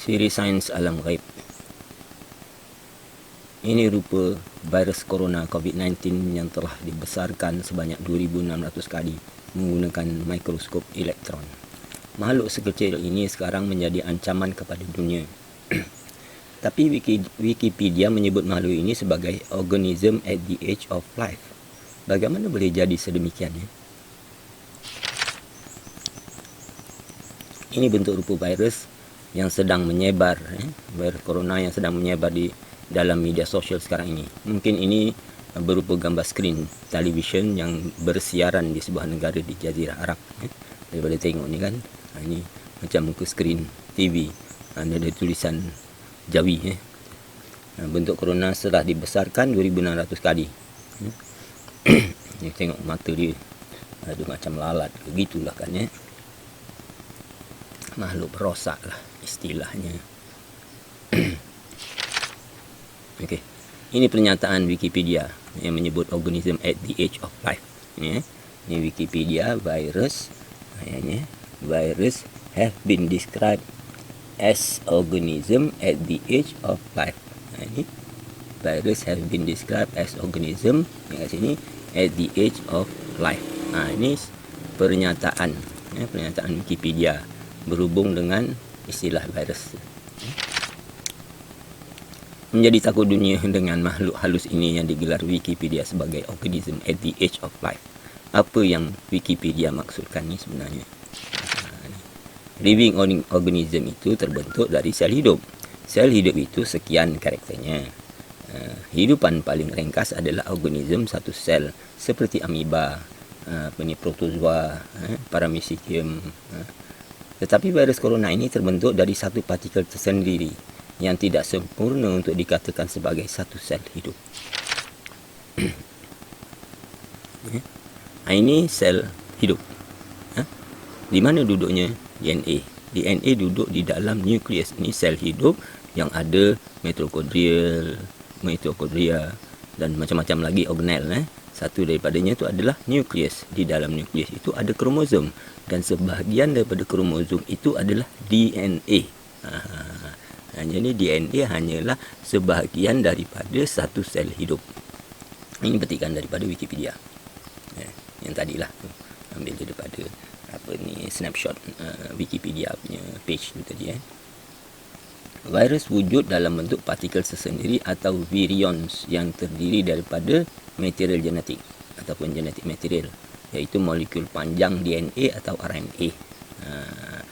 Siri Sains Alam Ghaib. Ini rupa virus corona COVID-19 yang telah dibesarkan sebanyak 2,600 kali menggunakan mikroskop elektron. Makhluk sekecil ini sekarang menjadi ancaman kepada dunia. Tapi Wikipedia menyebut makhluk ini sebagai organism at the edge of life. Bagaimana boleh jadi sedemikian? Ini bentuk rupa virus yang sedang menyebar, virus corona yang sedang menyebar di dalam media sosial sekarang ini. Mungkin ini berupa gambar skrin televisyen yang bersiaran di sebuah negara di Jazirah Arab. Daripada tengok ni kan, ini macam muka skrin TV. Ada tulisan Jawi. Bentuk corona telah dibesarkan 2,600 kali. Ni tengok mata dia ada macam lalat, begitulah kan ya. Makhluk perosak lah istilahnya. Okey. Ini pernyataan Wikipedia yang menyebut organism at the edge of life. Ini Wikipedia virus. Virus have been described as organism at the edge of life. Ini virus have been described as organism yang kat sini at the edge of life. Ini pernyataan Wikipedia berhubung dengan istilah virus. Menjadi takut dunia dengan makhluk halus ini yang digelar Wikipedia sebagai organism at the edge of life. Apa yang Wikipedia maksudkan ni sebenarnya? Living organism itu terbentuk dari sel hidup. Sel hidup itu sekian karakternya. Hidupan paling ringkas adalah organism satu sel seperti amoeba, protozoa, paramecium. Tetapi virus corona ini terbentuk dari satu partikel tersendiri yang tidak sempurna untuk dikatakan sebagai satu sel hidup. Ini sel hidup. Di mana duduknya? DNA. DNA duduk di dalam nukleus. Ini sel hidup yang ada mitokondria dan macam-macam lagi organel. Satu daripadanya itu adalah nukleus. Di dalam nukleus itu ada kromosom dan sebahagian daripada kromosom itu adalah DNA. Jadi DNA hanyalah sebahagian daripada satu sel hidup. Ini petikan daripada Wikipedia. Yang tadilah ambil daripada snapshot Wikipedia punya page tu tadi. Virus wujud dalam bentuk partikel tersendiri atau virions yang terdiri daripada material genetik ataupun genetik material, iaitu molekul panjang DNA atau RNA.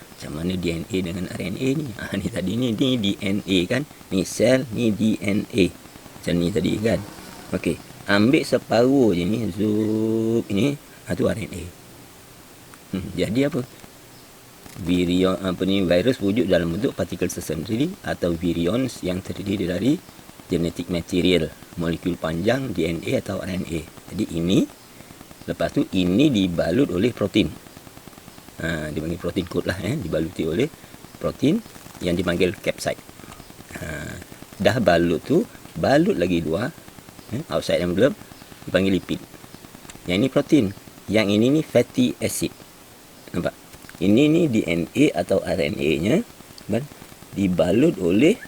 Macam mana DNA dengan RNA ni? Ni tadi ni DNA kan? Ni sel, ni DNA. Macam ni tadi kan? Okey, ambil separuh je ni, zup ini, tu RNA. Jadi apa? Virus wujud dalam bentuk partikel tersendiri atau virions yang terdiri dari genetic material, molekul panjang DNA atau RNA. Jadi ini, lepas tu ini dibalut oleh protein. Dipanggil protein code lah, dibaluti oleh protein yang dipanggil capsid. Dah balut tu, balut lagi dua, outside envelope, dipanggil lipid. Yang ini protein, yang ini ni fatty acid. Nampak? Ini ni DNA atau RNA nya dibalut oleh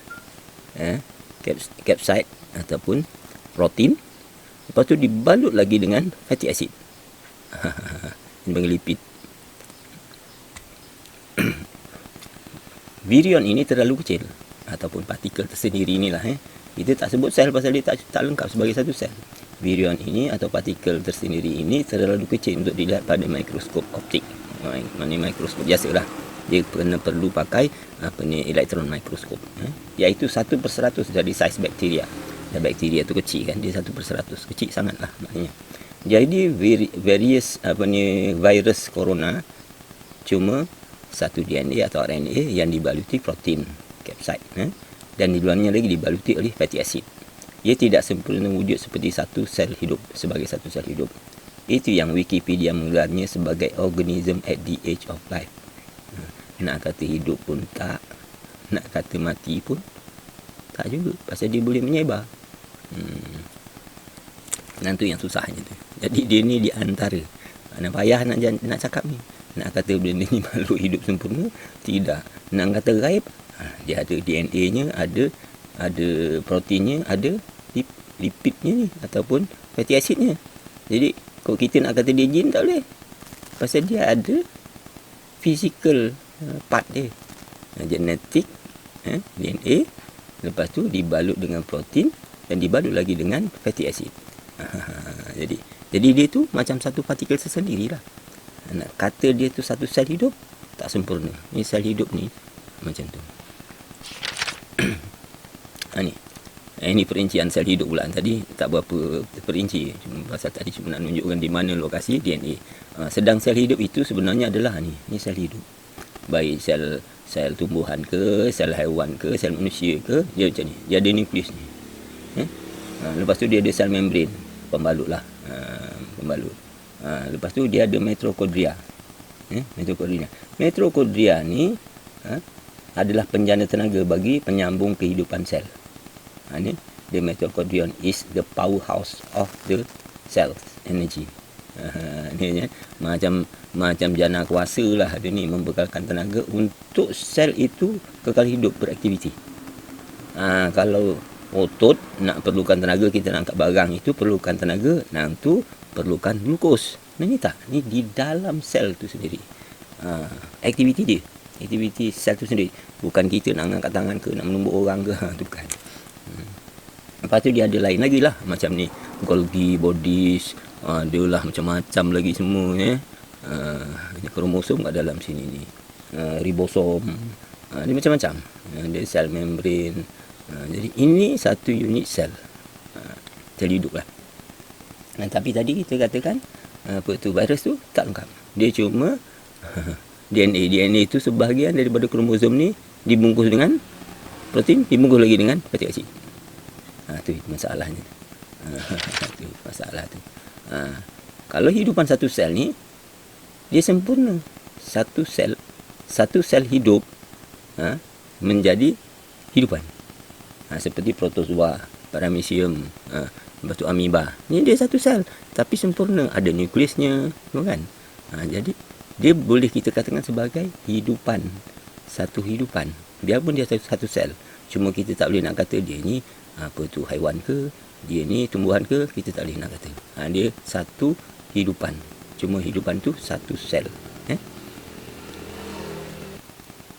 capsid ataupun protein. Lepas tu dibalut lagi dengan fatty acid. Ini dipanggil lipid. Virion ini terlalu kecil ataupun partikel tersendiri inilah. Kita tak sebut sel pasal dia tak lengkap sebagai satu sel. Virion ini atau partikel tersendiri ini terlalu kecil untuk dilihat pada mikroskop optik. Maknanya mikroskop biasalah. Dia perlu pakai elektron mikroskop. Iaitu 1/100 dari saiz bakteria. Dan bakteria tu kecil kan, dia 1/100. Kecil sangatlah maknanya. Jadi various virus corona cuma satu DNA atau RNA yang dibaluti protein capsid, dan di luarnya lagi dibaluti oleh fatty acid. Ia tidak sempurna wujud seperti satu sel hidup, sebagai satu sel hidup. Itu yang Wikipedia menggelarnya sebagai organism at the edge of life. Nak kata hidup pun tak, nak kata mati pun tak juga, pasal dia boleh menyebar. Dan tu yang susahnya tu. Jadi dia ni di antara. Mana payah nak cakap ni. Nak kata benda ni makhluk hidup sempurna? Tidak. Nak kata gaib? Dia ada DNA-nya, ada proteinnya, ada lipidnya ni ataupun fatty acidnya. Jadi kalau kita nak kata dia jin, tak boleh. Pasal dia ada physical part dia. Genetik, DNA. Lepas tu dibalut dengan protein dan dibalut lagi dengan fatty acid. Jadi dia tu macam satu partikel tersendiri lah. Nak kata dia tu satu sel hidup, tak sempurna. Ni sel hidup ni macam tu. Ini perincian sel hidup pula. Tadi tak berapa perinci. Pasal tadi cuma nak tunjukkan di mana lokasi DNA. Sedang sel hidup itu sebenarnya adalah ni sel hidup. Baik sel tumbuhan ke, sel haiwan ke, sel manusia ke, dia macam ni. Dia ada nukleus ni. Lepas tu dia ada sel membran, pembalut lah. Pembalut. Lepas tu dia ada mitochondria. Mitochondria ni adalah penjana tenaga bagi penyambung kehidupan sel. Ni the mitochondrion is the powerhouse of the cell energy. Ni macam jana kuasa lah dia ni, membekalkan tenaga untuk sel itu kekal hidup beraktiviti. Kalau otot nak perlukan tenaga, kita nak angkat barang itu perlukan tenaga, nak tu perlukan glukos. Ni tak, ni di dalam sel tu sendiri. Aktiviti dia, aktiviti sel tu sendiri. Bukan kita nak angkat tangan ke, nak menumbuk orang ke, tu bukan. Lepas tu dia ada lain lagi lah, macam ni Golgi, bodies, dia lah macam-macam lagi semua ya. Kromosom kat dalam sini ni, ribosom, dia macam-macam. Dia sel membran. Jadi ini satu unit sel, sel hidup lah. Tapi tadi kita katakan apa tu, virus tu tak lengkap. Dia cuma DNA itu sebahagian daripada kromosom ni dibungkus dengan protein, dibungkus lagi dengan fatty acid. Tu masalahnya. Tu masalah tu. Kalau hidupan satu sel ni dia sempurna. Satu sel hidup menjadi hidupan. Seperti protozoa, paramecium, lepas tu amoeba. Ni dia satu sel tapi sempurna, ada nukleusnya, kan? Jadi dia boleh kita katakan sebagai hidupan. Satu hidupan. Biarpun dia satu sel. Cuma kita tak boleh nak kata dia ni apa tu haiwan ke, dia ni tumbuhan ke, kita tak boleh nak kata. Dia satu hidupan. Cuma hidupan tu satu sel.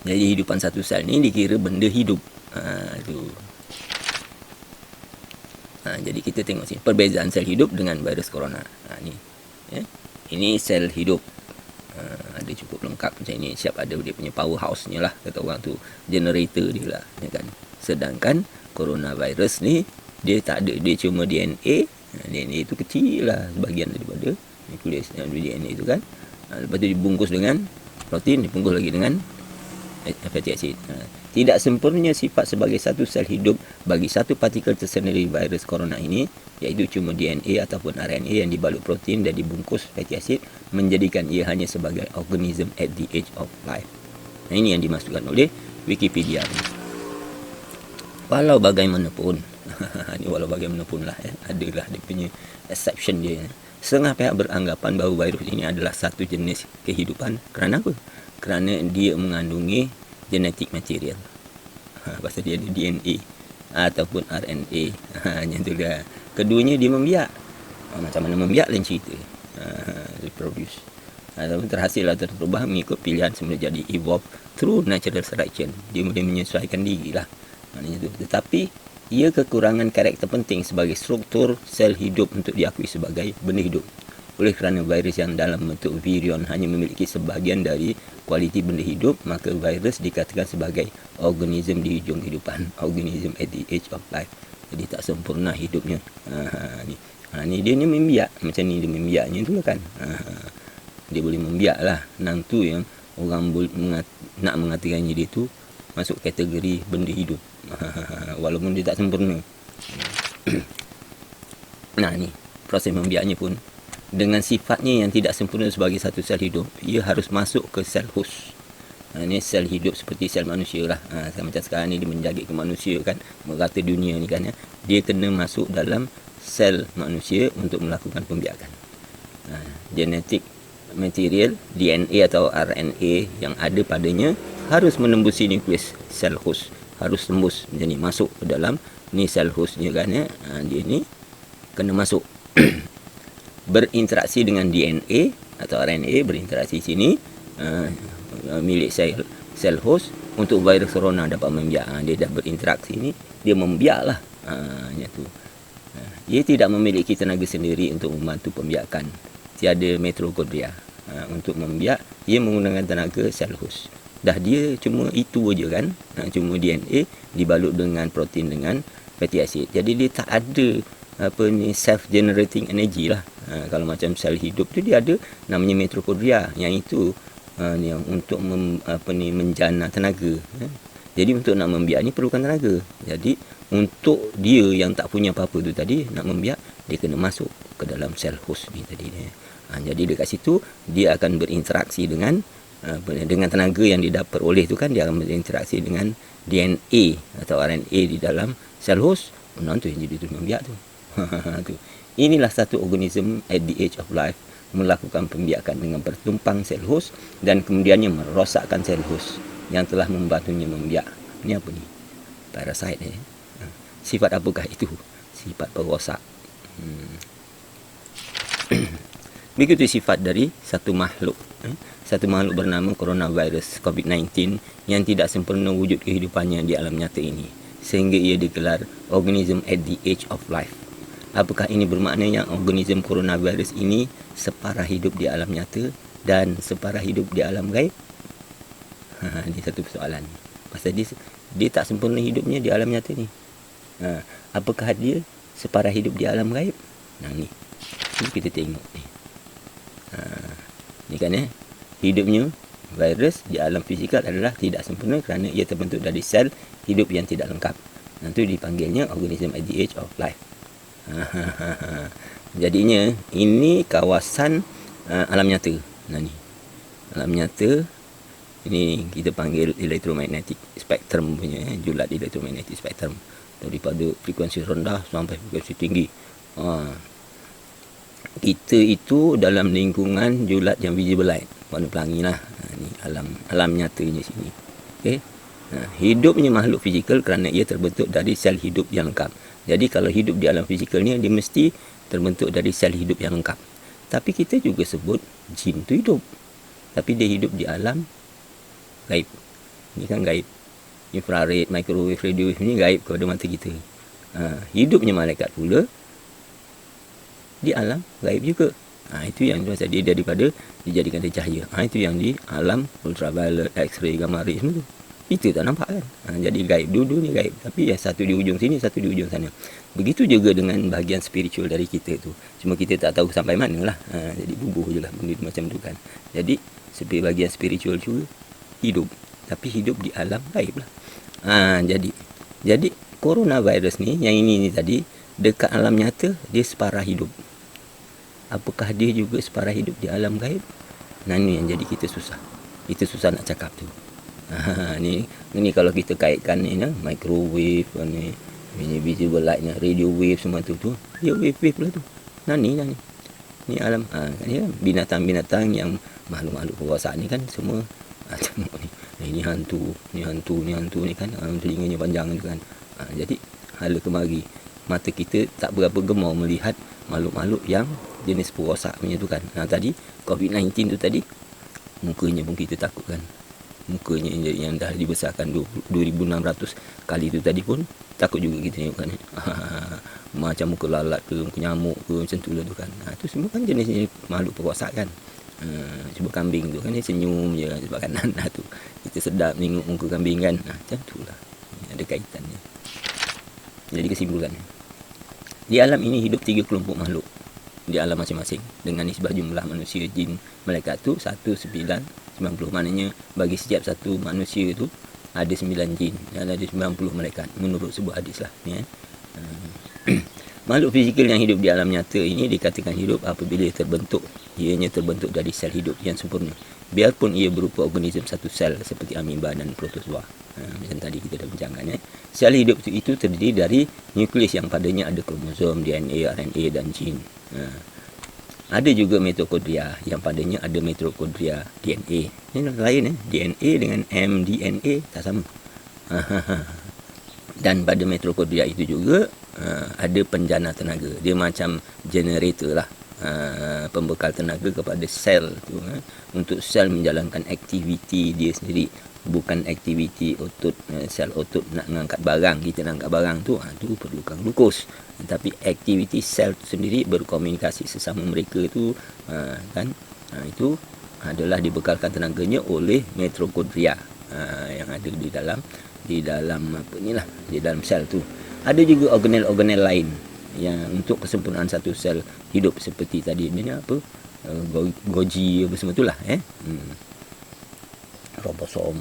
Jadi hidupan satu sel ni dikira benda hidup. Tu. Jadi kita tengok sini perbezaan sel hidup dengan virus corona. Ni. Ini sel hidup. Ada cukup lengkap macam ni, siap ada dia punya powerhouse-nya lah, kata orang tu, generator dia lah, ya kan. Sedangkan coronavirus ni dia tak ada, dia cuma DNA. DNA itu kecil lah, sebahagian daripada nukleus DNA itu kan. Lepas tu dibungkus dengan protein, dibungkus lagi dengan fatty acid. Tidak sempurnanya sifat sebagai satu sel hidup bagi satu partikel tersendiri virus corona ini, iaitu cuma DNA ataupun RNA yang dibalut protein dan dibungkus fatty acid, menjadikan ia hanya sebagai organism at the age of life. Ini yang dimasukkan oleh Wikipedia ni. Walau bagaimanapun, walau bagaimanapun lah, adalah dia punya exception dia. Setengah pihak beranggapan bahawa virus ini adalah satu jenis kehidupan. Kerana apa? Kerana dia mengandungi genetic material. Pasal dia ada DNA ataupun RNA. Macam tu dah. Keduanya dia membiak. Macam mana membiak lain cerita. Reproduce. Ataupun terhasil atau terubah mengikut pilihan semula, jadi evolve through natural selection. Dia boleh menyesuaikan diri lah. Maknanya tu. Tetapi ia kekurangan karakter penting sebagai struktur sel hidup untuk diakui sebagai benda hidup. Oleh kerana virus yang dalam bentuk virion hanya memiliki sebahagian dari kualiti benda hidup, maka virus dikatakan sebagai organism di hujung kehidupan, organism at the age of life. Jadi tak sempurna hidupnya. Ni dia ni membiak. Macam ni dia membiaknya tu lah kan. Dia boleh membiak lah. Nang tu yang orang nak mengatakannya dia tu masuk kategori benda hidup. Walaupun dia tak sempurna. Ni proses membiaknya pun dengan sifatnya yang tidak sempurna sebagai satu sel hidup, ia harus masuk ke sel host. Ini sel hidup seperti sel manusia lah. Macam sekarang ni dia menjagit ke manusia kan, merata dunia ni kan ya. Dia kena masuk dalam sel manusia untuk melakukan pembiakan. Genetik material DNA atau RNA yang ada padanya harus menembusi nukleus sel host, harus tembus, jadi masuk ke dalam ni sel hostnya kan ya. Dia ni kena masuk berinteraksi dengan DNA atau RNA, berinteraksi sini milik sel host untuk virus corona dapat membiak. Dia dah berinteraksi ni, dia membiak lah. Tu. Dia tidak memiliki tenaga sendiri untuk membantu pembiakan. Tiada mitokondria untuk membiak. Dia menggunakan tenaga sel host. Dah dia cuma itu aja kan. Cuma DNA dibalut dengan protein dengan fatty acid. Jadi dia tak ada self generating energy lah. Kalau macam sel hidup tu dia ada namanya mitokondria, yang itu yang untuk menjana tenaga. Jadi untuk nak membiak ni perlukan tenaga. Jadi untuk dia yang tak punya apa-apa tu tadi nak membiak, dia kena masuk ke dalam sel host ni tadi ni. Jadi dekat situ dia akan berinteraksi dengan tenaga yang dia dapat oleh tu kan, dia akan berinteraksi dengan DNA atau RNA di dalam sel host. Tu yang jadi tu membiak tu. Tu. Inilah satu organisme at the age of life melakukan pembiakan dengan bertumpang sel host dan kemudiannya merosakkan sel host yang telah membantunya membiak. Ini apa ni? Parasite. Sifat apakah itu? Sifat perosak. Begitu sifat dari satu makhluk. Satu makhluk bernama coronavirus COVID-19 yang tidak sempurna wujud kehidupannya di alam nyata ini, sehingga ia digelar organism at the age of life. Apakah ini bermakna yang organism coronavirus ini separah hidup di alam nyata dan separah hidup di alam gaib? Ini satu persoalan. Pasal dia tak sempurna hidupnya di alam nyata ni. Apakah dia separah hidup di alam gaib? Ni kita tengok ni. Ni kan hidupnya virus di alam fizikal adalah tidak sempurna kerana ia terbentuk dari sel hidup yang tidak lengkap. Itu dipanggilnya organism at the age of life. Jadinya ini kawasan alam nyata. Ni alam nyata. Ini kita panggil electromagnetic spectrum punya, julat electromagnetic spectrum, daripada frekuensi rendah sampai frekuensi tinggi. Kita itu dalam lingkungan julat yang visible light, warna pelangi lah. Ni alam nyatanya sini. Okay? Hidupnya makhluk fizikal kerana ia terbentuk dari sel hidup yang lengkap. Jadi kalau hidup di alam fizikal ni, dia mesti terbentuk dari sel hidup yang lengkap. Tapi kita juga sebut jin tu hidup, tapi dia hidup di alam gaib. Ni kan gaib. Infrared, microwave, radio wave ni gaib kepada mata kita. Hidupnya malaikat pula di alam gaib juga. Itu yang pasal dia daripada dijadikan dari cahaya. Itu yang di alam ultraviolet, X-ray, gamma ray semua tu. Kita tak nampak kan. Jadi gaib, dua-dua ni gaib. Tapi satu di ujung sini, satu di ujung sana. Begitu juga dengan bahagian spiritual dari kita tu. Cuma kita tak tahu sampai mana lah. Jadi bubuh je lah benda macam tu kan. Jadi bahagian spiritual juga hidup. Tapi hidup di alam gaib lah. Jadi coronavirus ni, yang ini tadi, dekat alam nyata, dia separah hidup. Apakah dia juga separah hidup di alam gaib? Ni yang jadi kita susah. Kita susah nak cakap tu. Ni kalau kita kaitkan ni microwave ni visible light ni, radio wave semua tu dia wave lah tu. Ni alam binatang-binatang yang makhluk-makhluk perosak ni kan semua tengok ni hantu ni kan, telinganya panjang tu kan. Jadi hala kemari mata kita tak berapa gemar melihat makhluk-makhluk yang jenis perosak punya tu kan. Tadi COVID-19 tu tadi, mukanya pun kita takut kan. Mukanya yang dah dibesarkan 2,600 kali tu tadi pun takut juga kita tengok kan. Macam muka lalat ke, muka nyamuk ke, macam tu lah tu kan. Tu semua kan jenis makhluk perosak kan. Cuba kambing tu kan, dia senyum je sebab kanan tu. Kita sedap tengok muka kambing kan. Macam tu lah. Ada kaitannya. Jadi kesimpulannya, di alam ini hidup 3 kelompok makhluk di alam masing-masing dengan nisbah jumlah manusia, jin, malaikat tu 1:990. Maknanya bagi setiap satu manusia tu ada 9 jin dan ada 90 malaikat menurut sebuah hadis lah ni. Makhluk fizikal yang hidup di alam nyata ini dikatakan hidup apabila ianya terbentuk dari sel hidup yang sempurna, biarpun ia berupa organisme satu sel seperti amoeba dan protozoa. Macam tadi kita dah bincangkan. Sel hidup itu terdiri dari nukleus yang padanya ada kromosom, DNA, RNA dan jin. Ada juga mitokondria yang padanya ada mitokondria DNA. Ini lain DNA dengan mDNA tak sama. Dan pada mitokondria itu juga ada penjana tenaga. Dia macam generator lah. Pembekal tenaga kepada sel tu, untuk sel menjalankan aktiviti dia sendiri, bukan aktiviti otot. Sel otot nak mengangkat barang, kita nak angkat barang tu perlukan glukos, tapi aktiviti sel tu sendiri berkomunikasi sesama mereka tu, kan, itu adalah dibekalkan tenaganya oleh mitokondria yang ada di dalam apa ni lah, di dalam sel tu. Ada juga organel-organel lain yang untuk kesempurnaan satu sel hidup, seperti tadi ni apa, Golgi apa semua itulah, robosom.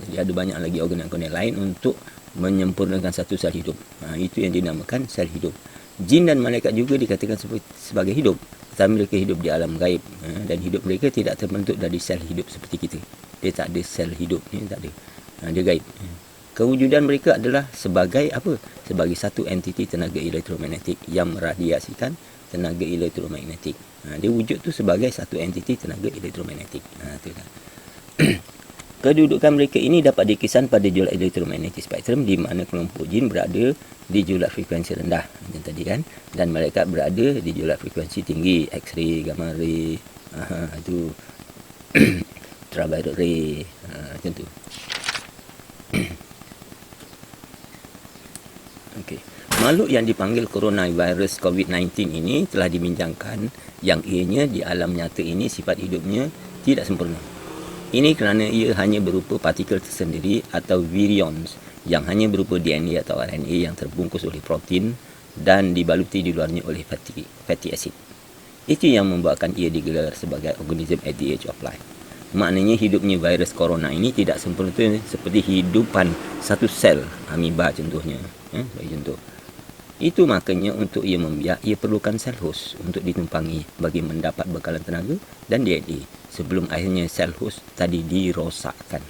Jadi ada banyak lagi organel-organel lain untuk menyempurnakan satu sel hidup. Itu yang dinamakan sel hidup. Jin dan malaikat juga dikatakan sebagai hidup, tetapi mereka hidup di alam gaib, dan hidup mereka tidak terbentuk dari sel hidup seperti kita. Dia tak ada sel hidup ni, tak ada. Dia gaib. Kewujudan mereka adalah sebagai apa? Sebagai satu entiti tenaga elektromagnetik yang meradiasikan tenaga elektromagnetik. Dia wujud tu sebagai satu entiti tenaga elektromagnetik. Kedudukan mereka ini dapat dikisahkan pada julat elektromagnetik spektrum, di mana kelompok jin berada di julat frekuensi rendah macam tadi kan, dan malaikat berada di julat frekuensi tinggi, X-ray, gamma ray, itu ultraviolet ray, macam tu. Okay. Makhluk yang dipanggil coronavirus COVID-19 ini telah dibincangkan yang ianya di alam nyata ini sifat hidupnya tidak sempurna. Ini kerana ia hanya berupa partikel tersendiri atau virions yang hanya berupa DNA atau RNA yang terbungkus oleh protein dan dibaluti di luarnya oleh fatty acid. Itu yang membuatkan ia digelar sebagai organism at the age of life. Maknanya hidupnya virus corona ini tidak sempurna seperti hidupan satu sel amoeba contohnya. Bagi contoh. Itu makanya untuk ia membiak, ia perlukan sel host untuk ditumpangi bagi mendapat bekalan tenaga dan DNA sebelum akhirnya sel host tadi dirosakkan.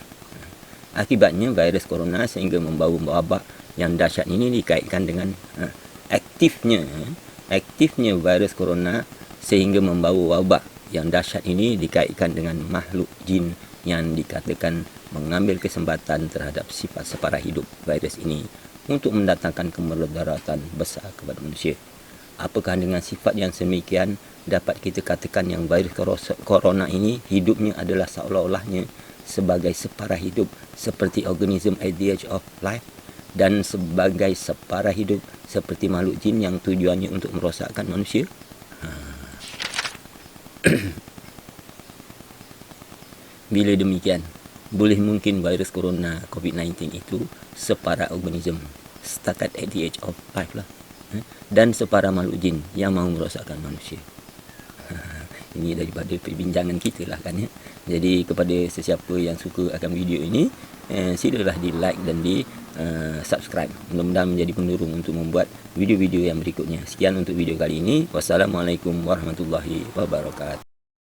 Akibatnya virus corona sehingga membawa wabak yang dahsyat ini dikaitkan dengan aktifnya virus corona sehingga membawa wabak yang dahsyat ini dikaitkan dengan makhluk jin yang dikatakan mengambil kesempatan terhadap sifat separah hidup virus ini untuk mendatangkan kemudaratan besar kepada manusia. Apakah dengan sifat yang semikian dapat kita katakan yang virus corona ini hidupnya adalah seolah-olahnya sebagai separah hidup seperti organism at the age of life, dan sebagai separah hidup seperti makhluk jin yang tujuannya untuk merosakkan manusia? Bila demikian, boleh mungkin virus corona COVID-19 itu separah organism started at the age of life lah, dan separah makhluk jin yang mahu merosakkan manusia. Ini daripada perbincangan kita lah kan ya. Jadi kepada sesiapa yang suka akan video ini, silalah di like dan di subscribe. Mudah-mudahan menjadi pendorong untuk membuat video-video yang berikutnya. Sekian untuk video kali ini. Wassalamualaikum warahmatullahi wabarakatuh.